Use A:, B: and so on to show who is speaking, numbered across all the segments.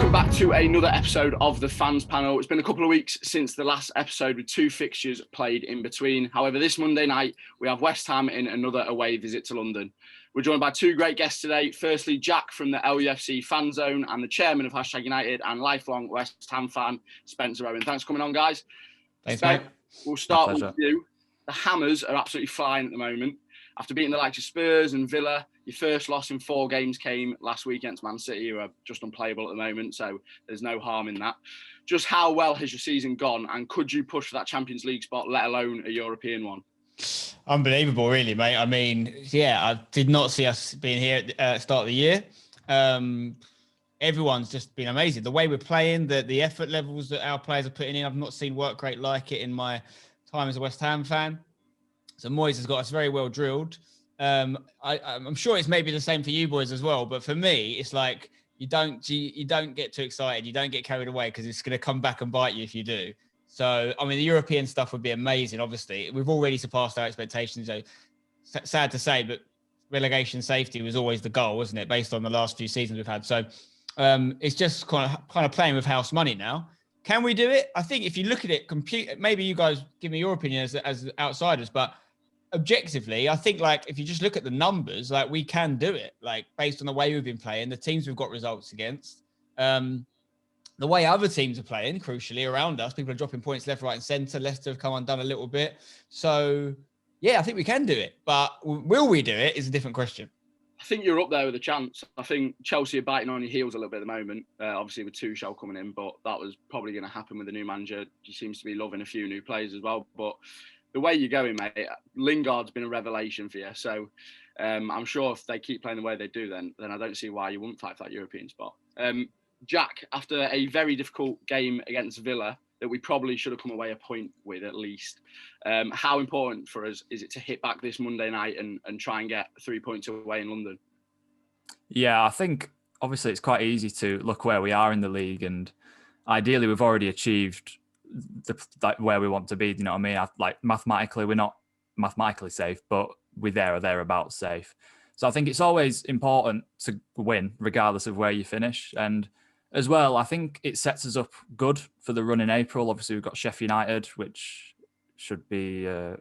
A: welcome back to another episode of the Fans Panel. It's been a couple of weeks since the last episode with two fixtures played in between. However, this Monday night, we have West Ham in another away visit to London. We're joined by two great guests today. Firstly, Jack from the LUFC Fanzone and the chairman of #United and lifelong West Ham fan, Spencer Owen. Thanks for coming on, guys.
B: Thanks, mate.
A: We'll start with you. The Hammers are absolutely flying at the moment. After beating the likes of Spurs and Villa, your first loss in 4 games came last week against Man City, who are just unplayable at the moment, so there's no harm in that. Just how well has your season gone, and could you push for that Champions League spot, let alone a European one?
B: Unbelievable, really, mate. I mean, yeah, I did not see us being here at the start of the year. Everyone's just been amazing. The way we're playing, the effort levels that our players are putting in, I've not seen work rate like it in my time as a West Ham fan. So Moyes has got us very well drilled. I'm sure it's maybe the same for you boys as well, but for me, it's like you don't get too excited, you don't get carried away, because it's going to come back and bite you if you do. So, I mean, the European stuff would be amazing. Obviously, we've already surpassed our expectations. So, sad to say, but relegation safety was always the goal, wasn't it? Based on the last few seasons we've had. So, it's just kind of playing with house money now. Can we do it? I think if you look at it, maybe you guys give me your opinion as outsiders, but objectively, I think, like, if you just look at the numbers, like, we can do it, like, based on the way we've been playing, the teams we've got results against, the way other teams are playing, crucially, around us. People are dropping points left, right and centre. Leicester have come undone a little bit. So, yeah, I think we can do it. But will we do it is a different question.
A: I think you're up there with a chance. I think Chelsea are biting on your heels a little bit at the moment, obviously with Tuchel coming in, but that was probably going to happen with the new manager. He seems to be loving a few new players as well. But the way you're going, mate, Lingard's been a revelation for you. So I'm sure if they keep playing the way they do, then I don't see why you wouldn't fight for that European spot. Jack, after a very difficult game against Villa that we probably should have come away a point with at least, how important for us is it to hit back this Monday night and try and get 3 points away in London?
C: Yeah, I think obviously it's quite easy to look where we are in the league, and ideally we've already achieved where we want to be. You know what I mean? Like, mathematically, we're not mathematically safe, but we're there or thereabouts safe. So I think it's always important to win, regardless of where you finish. And as well, I think it sets us up good for the run in April. Obviously, we've got Sheffield United, which should be a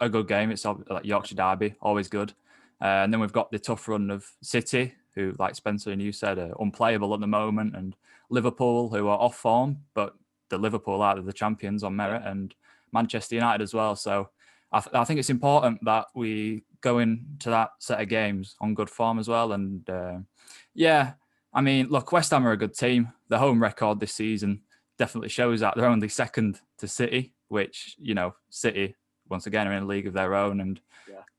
C: good game. It's like Yorkshire Derby, always good. And then we've got the tough run of City, who, like Spencer and you said, are unplayable at the moment, and Liverpool, who are off form, but the Liverpool are the champions on merit, and Manchester United as well. So I think it's important that we go into that set of games on good form as well. And I mean, look, West Ham are a good team. The home record this season definitely shows that. They're only second to City, which, you know, City, once again, are in a league of their own. And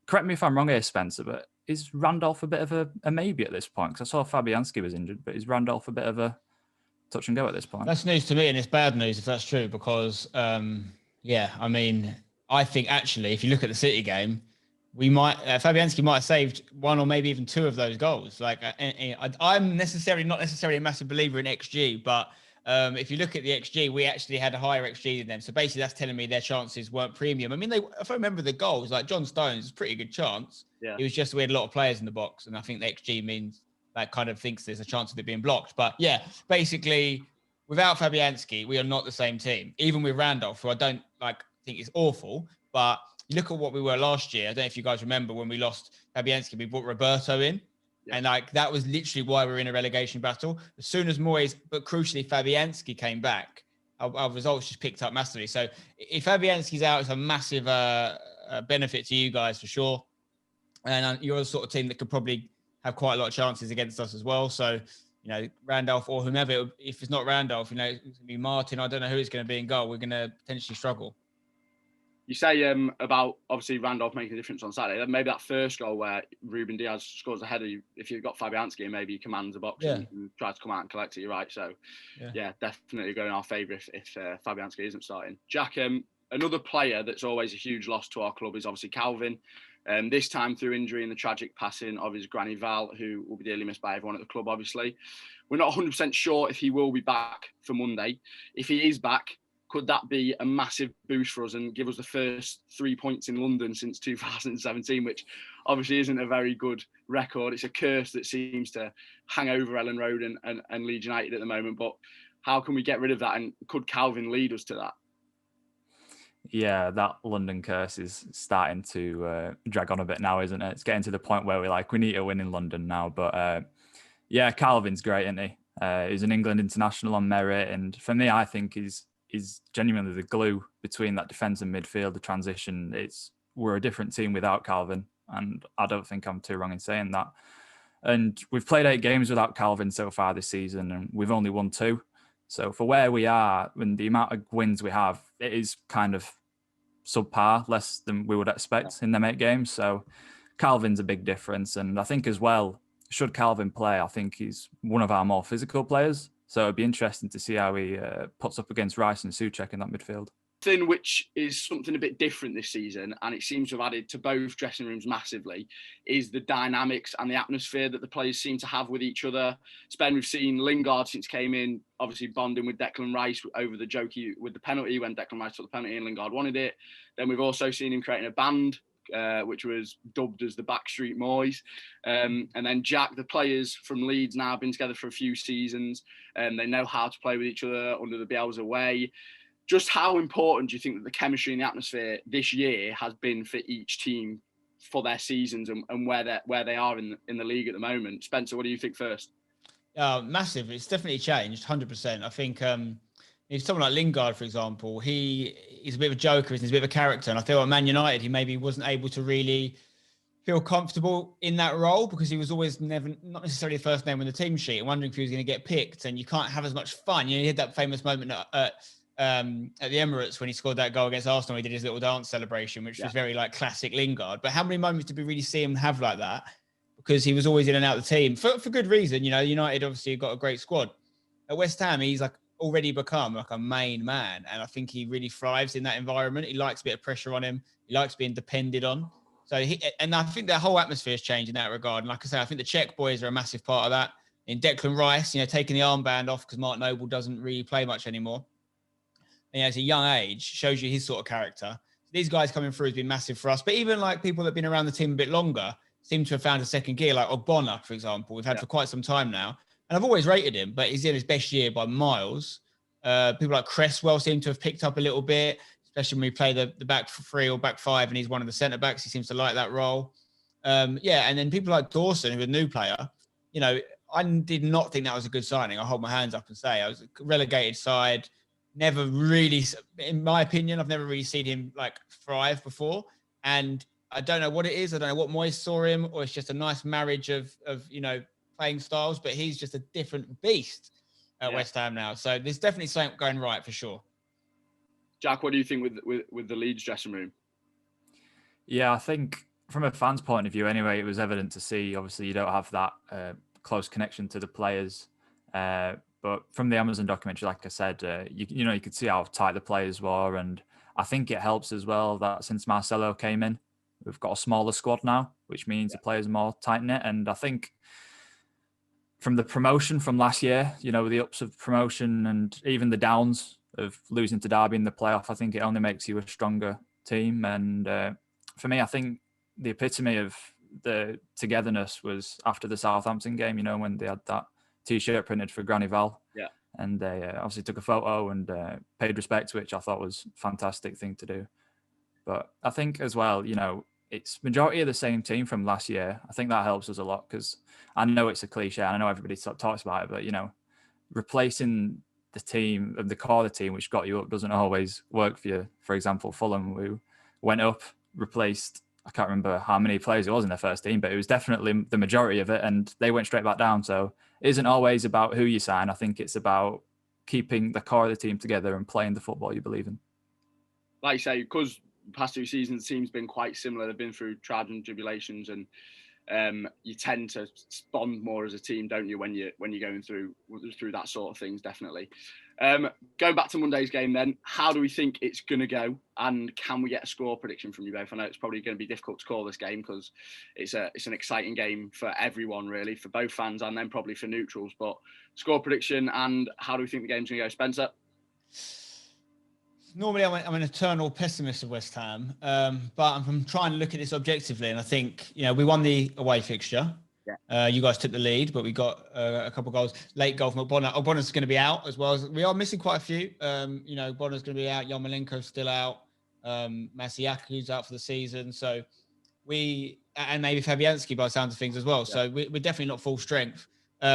C: correct me if I'm wrong here, Spencer, but is Randolph a bit of a maybe at this point? Because I saw Fabianski was injured, but is Randolph a bit of a touch and go at this point?
B: That's news to me, and it's bad news if that's true, because, I mean, I think actually, if you look at the City game, we might Fabianski might have saved 1 or maybe even 2 of those goals. Like, I'm not necessarily a massive believer in XG, but if you look at the XG, we actually had a higher XG than them. So basically, that's telling me their chances weren't premium. I mean, if I remember the goals, like John Stones, pretty good chance. Yeah. It was just we had a lot of players in the box, and I think the XG means that kind of thinks there's a chance of it being blocked. But yeah, basically, without Fabianski, we are not the same team. Even with Randolph, who I don't think is awful, but you look at what we were last year. I don't know if you guys remember when we lost Fabianski, we brought Roberto in. Yeah. And that was literally why we were in a relegation battle. As soon as Moyes, but crucially, Fabianski came back, our results just picked up massively. So if Fabianski's out, it's a massive benefit to you guys for sure. And you're the sort of team that could probably have quite a lot of chances against us as well. So, you know, Randolph or whomever, if it's not Randolph, you know, it's going to be Martin. I don't know who it's going to be in goal. We're going to potentially struggle.
A: You say about, obviously, Randolph making a difference on Saturday. Maybe that first goal where Ruben Diaz scores a header, if you've got Fabianski and maybe he commands the box and tries to come out and collect it, you're right. So, yeah definitely going in our favour if Fabianski isn't starting. Jack, another player that's always a huge loss to our club is obviously Calvin. This time through injury and the tragic passing of his granny Val, who will be dearly missed by everyone at the club, obviously. We're not 100% sure if he will be back for Monday. If he is back, could that be a massive boost for us and give us the first 3 points in London since 2017, which obviously isn't a very good record. It's a curse that seems to hang over Ellen Road and Leeds United at the moment. But how can we get rid of that? And could Calvin lead us to that?
C: Yeah, that London curse is starting to drag on a bit now, isn't it? It's getting to the point where we need to win in London now. But yeah, Calvin's great, isn't he? He's an England international on merit. And for me, I think he's genuinely the glue between that defence and midfield, the transition. We're a different team without Calvin. And I don't think I'm too wrong in saying that. And we've played 8 games without Calvin so far this season, and we've only won 2. So for where we are and the amount of wins we have, it is kind of subpar, less than we would expect in them 8 games. So Calvin's a big difference. And I think as well, should Calvin play, I think he's one of our more physical players. So it'd be interesting to see how he puts up against Rice and Souček in that midfield.
A: Thing which is something a bit different this season, and it seems to have added to both dressing rooms massively, is the dynamics and the atmosphere that the players seem to have with each other. Spen, we've seen Lingard since came in, obviously bonding with Declan Rice over the jokey with the penalty when Declan Rice took the penalty and Lingard wanted it. Then we've also seen him creating a band, which was dubbed as the Backstreet Boys. And then Jack, the players from Leeds now have been together for a few seasons, and they know how to play with each other under the Bielsa way. Just how important do you think that the chemistry and the atmosphere this year has been for each team for their seasons and where they are in the league at the moment? Spencer, what do you think first?
B: Massive. It's definitely changed, 100%. I think if someone like Lingard, for example, he's a bit of a joker, he's a bit of a character. And I feel at Man United, he maybe wasn't able to really feel comfortable in that role because he was always not necessarily the first name on the team sheet and wondering if he was going to get picked. And you can't have as much fun. You know, he had that famous moment at the Emirates when he scored that goal against Arsenal. He did his little dance celebration, which was very like classic Lingard. But how many moments did we really see him have like that? Because he was always in and out of the team for good reason. You know, United obviously got a great squad. At West Ham, he's like already become like a main man. And I think he really thrives in that environment. He likes a bit of pressure on him. He likes being depended on. So and I think the whole atmosphere has changed in that regard. And like I say, I think the Czech boys are a massive part of that. In Declan Rice, taking the armband off because Mark Noble doesn't really play much anymore. And at a young age, shows you his sort of character. These guys coming through has been massive for us. But even like people that have been around the team a bit longer seem to have found a second gear, like Ogbonna, for example, we've had for quite some time now. And I've always rated him, but he's in his best year by miles. People like Cresswell seem to have picked up a little bit, especially when we play the back 3 or back 5 and he's one of the centre-backs. He seems to like that role. And then people like Dawson, who's a new player, I did not think that was a good signing. I'll hold my hands up and say I was a relegated side. Never really, in my opinion, I've never really seen him like thrive before. And I don't know what it is. I don't know what Moyes saw him, or it's just a nice marriage of playing styles, but he's just a different beast at West Ham now. So there's definitely something going right for sure.
A: Jack, what do you think with the Leeds dressing room?
C: Yeah, I think from a fan's point of view anyway, it was evident to see, obviously you don't have that close connection to the players. But from the Amazon documentary, like I said, you could see how tight the players were. And I think it helps as well that since Marcelo came in, we've got a smaller squad now, which means the players are more tight-knit. And I think from the promotion from last year, the ups of promotion and even the downs of losing to Derby in the playoff, I think it only makes you a stronger team. And for me, I think the epitome of the togetherness was after the Southampton game, when they had that T-shirt printed for Granny Val.
A: Yeah.
C: And they obviously took a photo and paid respect, which I thought was a fantastic thing to do. But I think as well, it's majority of the same team from last year. I think that helps us a lot because I know it's a cliche and I know everybody talks about it, but, replacing the team, the core of the team, which got you up, doesn't always work for you. For example, Fulham, who went up, replaced, I can't remember how many players it was in their first team, but it was definitely the majority of it, and they went straight back down. So it isn't always about who you sign. I think it's about keeping the core of the team together and playing the football you believe in. Like
A: you say, because the past 2 seasons, the team's been quite similar. They've been through trials and tribulations, and you tend to bond more as a team, don't you, when you're going through that sort of things, definitely. Going back to Monday's game then, how do we think it's going to go? And can we get a score prediction from you both? I know it's probably going to be difficult to call this game because it's an exciting game for everyone, really, for both fans and then probably for neutrals. But score prediction and how do we think the game's going to go? Spencer?
B: normally I'm an eternal pessimist of West Ham, but I'm trying to look at this objectively, and I think we won the away fixture.
A: Yeah.
B: You guys took the lead, but we got a couple of goals. Late goal from Bonner. Bonner's going to be out as well. We are missing quite a few. Bonner's going to be out. Yarmolenko's still out. Masiaku's out for the season. So and maybe Fabianski by the sounds of things as well. Yeah. So we're definitely not full strength,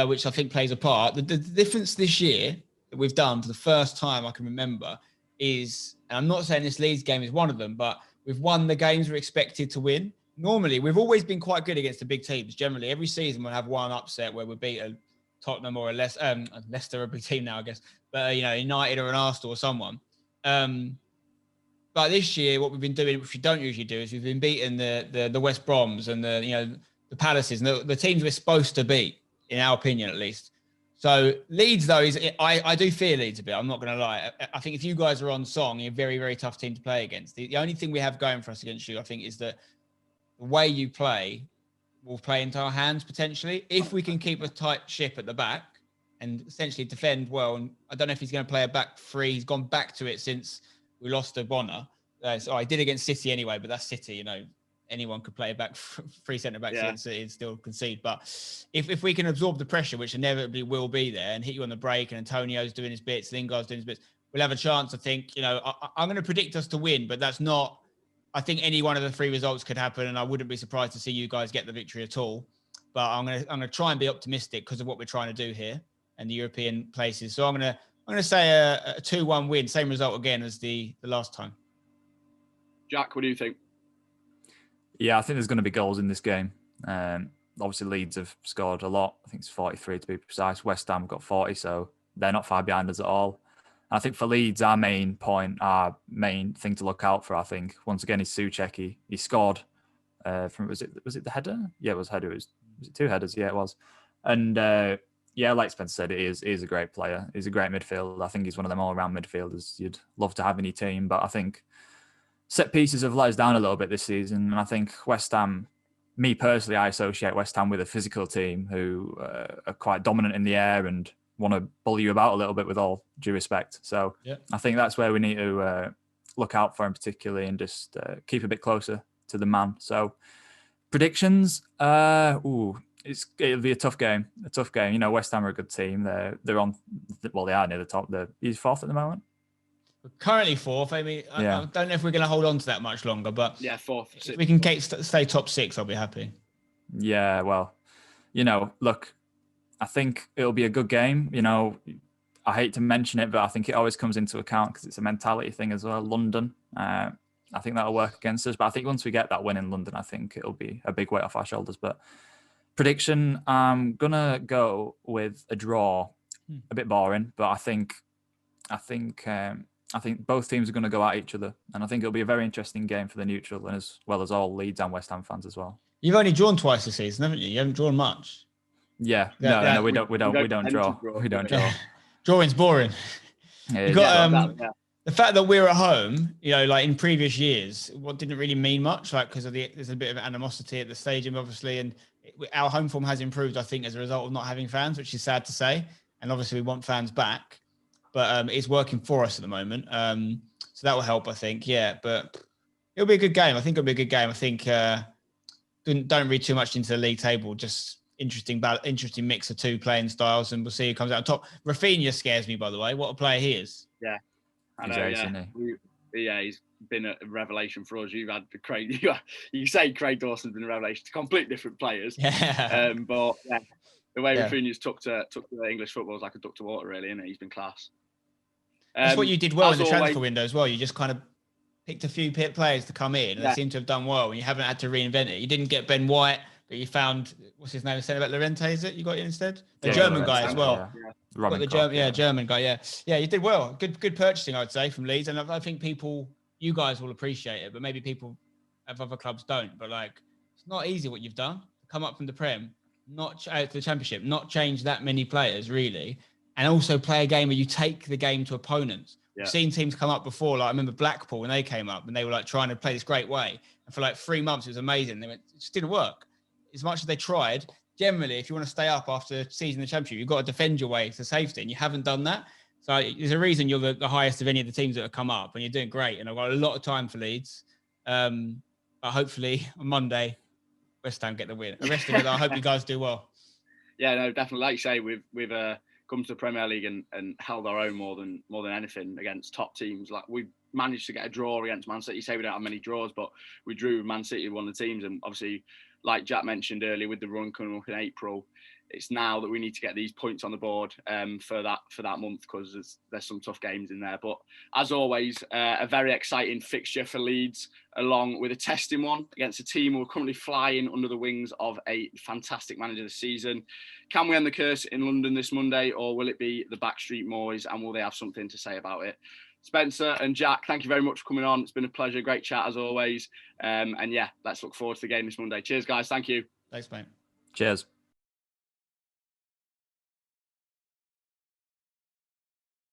B: which I think plays a part. The difference this year that we've done for the first time I can remember is, and I'm not saying this Leeds game is one of them, but we've won the games we're expected to win. Normally, we've always been quite good against the big teams. Generally, every season we'll have one upset where we beat a Tottenham or a Leicester, a big team now, I guess, but United or an Arsenal or someone. But this year, what we've been doing, which we don't usually do, is we've been beating the West Broms and the Palaces and the teams we're supposed to beat, in our opinion at least. So Leeds, though, I do fear Leeds a bit. I'm not going to lie. I think if you guys are on song, you're a very, very tough team to play against. The only thing we have going for us against you, I think, is that the way you play will play into our hands potentially. If we can keep a tight ship at the back and essentially defend well, and I don't know if he's going to play a back three. He's gone back to it since we lost to Bonner. So I did against City anyway, but that's City, anyone could play a back three centre-backs against City and still concede. But if we can absorb the pressure, which inevitably will be there, and hit you on the break, and Antonio's doing his bits, Lingard's doing his bits, we'll have a chance, I think. I'm going to predict us to win, but that's not... I think any one of the three results could happen, and I wouldn't be surprised to see you guys get the victory at all. But I'm gonna try and be optimistic because of what we're trying to do here and the European places. So I'm gonna say a 2-1 win, same result again as the last time.
A: Jack, what do you think?
C: Yeah, I think there's going to be goals in this game. Obviously, Leeds have scored a lot. I think it's 43 to be precise. West Ham got 40, so they're not far behind us at all. I think for Leeds, our main thing to look out for, I think, once again, is Souček. He scored from, was it the header? Yeah, it was header. Was it 2 headers? Yeah, it was. And like Spencer said, he is a great player. He's a great midfielder. I think he's one of them all-round midfielders you'd love to have in your team. But I think set pieces have let us down a little bit this season. And I think West Ham, me personally, I associate West Ham with a physical team who are quite dominant in the air and want to bully you about a little bit, with all due respect. So I think that's where we need to look out for him particularly, and just keep a bit closer to the man. So predictions, it'll be a tough game. West Ham are a good team. They're on, well, they are near the top. He's 4th at the moment.
B: We're currently 4th. I mean, I don't know if we're going to hold on to that much longer, but
A: 4th.
B: If we can stay top 6, I'll be happy.
C: Yeah, well, look, I think it'll be a good game. I hate to mention it, but I think it always comes into account because it's a mentality thing as well. London, I think that'll work against us. But I think once we get that win in London, I think it'll be a big weight off our shoulders. But prediction, I'm gonna go with a draw. A bit boring, but I think both teams are going to go at each other, and I think it'll be a very interesting game for the neutral, and as well as all Leeds and West Ham fans as well.
B: You've only drawn twice this season, haven't you? You haven't drawn much.
C: Yeah, no, we don't draw. We don't draw.
B: Drawing's boring.
C: Yeah,
B: you got the fact that we're at home. Like in previous years, what didn't really mean much, like because there's a bit of animosity at the stadium, obviously, and our home form has improved, I think, as a result of not having fans, which is sad to say. And obviously, we want fans back, but it's working for us at the moment. So that will help, I think. Yeah, but it'll be a good game. I think it'll be a good game. I think don't read too much into the league table. Just interesting mix of two playing styles, and we'll see who comes out on top. Rafinha scares me, by the way. What a player he is.
A: Yeah, I know. He's been a revelation for us. You've had Craig. You say Craig Dawson's been a revelation to complete different players.
B: Yeah.
A: But yeah, the way Rafinha's took to English football is like a duck to water, really, isn't it? He's been class.
B: That's what you did well in the transfer window as well. You just kind of picked a few players to come in, and they seem to have done well, and you haven't had to reinvent it. You didn't get Ben White, but you found, what's his name, centre-back Llorente, is it? You got it instead? The German guy as well.
C: Yeah.
B: German guy, Yeah, you did well. Good purchasing, I'd say, from Leeds. And I think you guys will appreciate it, but maybe people of other clubs don't. But it's not easy what you've done. Come up from the Prem, not to the Championship, not change that many players, really. And also play a game where you take the game to opponents. Yeah. We've seen teams come up before. I remember Blackpool when they came up and they were trying to play this great way. And for 3 months, it was amazing. It just didn't work. As much as they tried, generally, if you want to stay up after season the Championship, you've got to defend your way to safety. And you haven't done that. So there's a reason you're the highest of any of the teams that have come up, and you're doing great. And I've got a lot of time for Leeds. But hopefully on Monday, West Ham get the win. The rest of it, I hope you guys do well.
A: Yeah, no, definitely. Like you say, we've come to the Premier League and held our own more than anything against top teams. Like we managed to get a draw against Man City. You say we don't have many draws, but we drew with Man City, one of the teams. And obviously, like Jack mentioned earlier, with the run coming up in April, it's now that we need to get these points on the board for that month, because there's some tough games in there. But as always, a very exciting fixture for Leeds, along with a testing one against a team who are currently flying under the wings of a fantastic manager this season. Can we end the curse in London this Monday, or will it be the Backstreet Boys, and will they have something to say about it? Spencer and Jack, thank you very much for coming on. It's been a pleasure. Great chat as always. And yeah, let's look forward to the game this Monday. Cheers, guys. Thank you.
B: Thanks, mate.
C: Cheers.